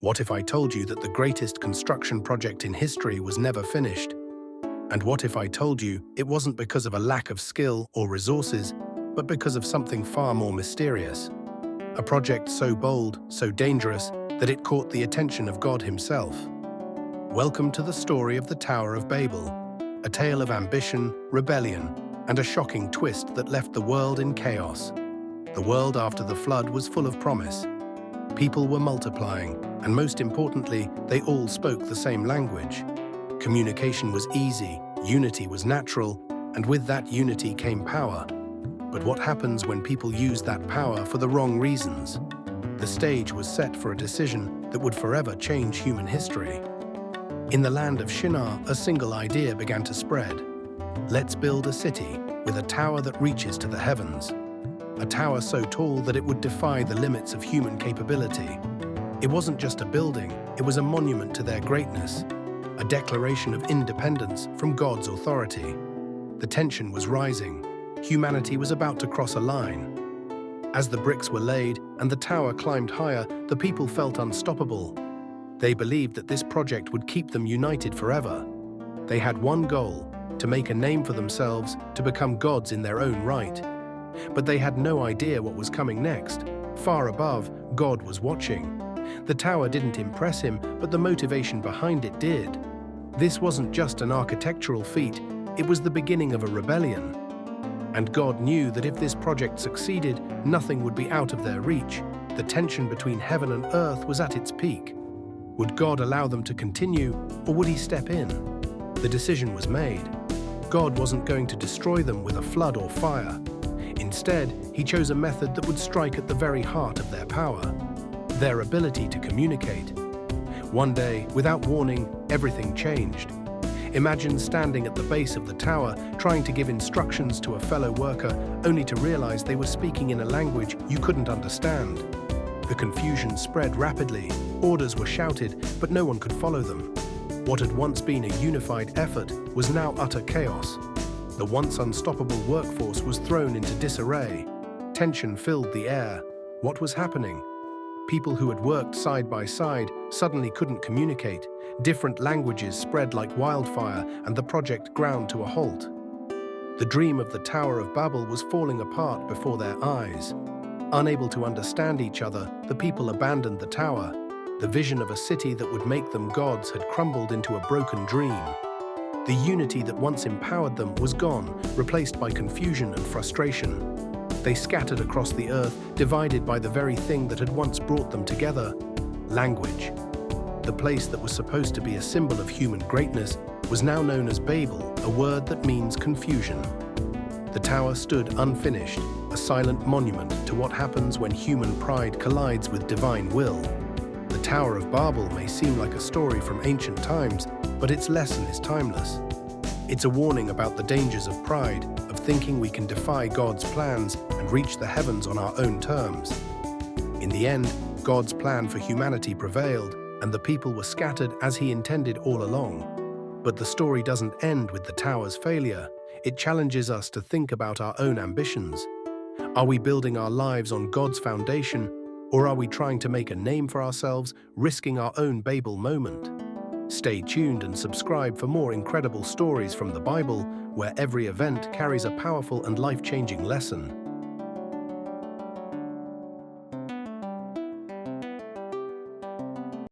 What if I told you that the greatest construction project in history was never finished? And what if I told you it wasn't because of a lack of skill or resources, but because of something far more mysterious? A project so bold, so dangerous, that it caught the attention of God himself. Welcome to the story of the Tower of Babel, a tale of ambition, rebellion, and a shocking twist that left the world in chaos. The world after the flood was full of promise. People were multiplying, and most importantly, they all spoke the same language. Communication was easy, unity was natural, and with that unity came power. But what happens when people use that power for the wrong reasons? The stage was set for a decision that would forever change human history. In the land of Shinar, a single idea began to spread. Let's build a city with a tower that reaches to the heavens. A tower so tall that it would defy the limits of human capability. It wasn't just a building, it was a monument to their greatness, a declaration of independence from God's authority. The tension was rising. Humanity was about to cross a line. As the bricks were laid and the tower climbed higher, the people felt unstoppable. They believed that this project would keep them united forever. They had one goal: to make a name for themselves, to become gods in their own right. But they had no idea what was coming next. Far above, God was watching. The tower didn't impress him, but the motivation behind it did. This wasn't just an architectural feat, it was the beginning of a rebellion. And God knew that if this project succeeded, nothing would be out of their reach. The tension between heaven and earth was at its peak. Would God allow them to continue, or would he step in? The decision was made. God wasn't going to destroy them with a flood or fire. Instead, he chose a method that would strike at the very heart of their power, their ability to communicate. One day, without warning, everything changed. Imagine standing at the base of the tower, trying to give instructions to a fellow worker, only to realize they were speaking in a language you couldn't understand. The confusion spread rapidly. Orders were shouted, but no one could follow them. What had once been a unified effort was now utter chaos. The once unstoppable workforce was thrown into disarray. Tension filled the air. What was happening? People who had worked side by side suddenly couldn't communicate. Different languages spread like wildfire, and the project ground to a halt. The dream of the Tower of Babel was falling apart before their eyes. Unable to understand each other, the people abandoned the tower. The vision of a city that would make them gods had crumbled into a broken dream. The unity that once empowered them was gone, replaced by confusion and frustration. They scattered across the earth, divided by the very thing that had once brought them together: language. The place that was supposed to be a symbol of human greatness was now known as Babel, a word that means confusion. The tower stood unfinished, a silent monument to what happens when human pride collides with divine will. The Tower of Babel may seem like a story from ancient times, but its lesson is timeless. It's a warning about the dangers of pride, of thinking we can defy God's plans and reach the heavens on our own terms. In the end, God's plan for humanity prevailed, and the people were scattered as he intended all along. But the story doesn't end with the tower's failure. It challenges us to think about our own ambitions. Are we building our lives on God's foundation, or are we trying to make a name for ourselves, risking our own Babel moment? Stay tuned and subscribe for more incredible stories from the Bible, where every event carries a powerful and life-changing lesson.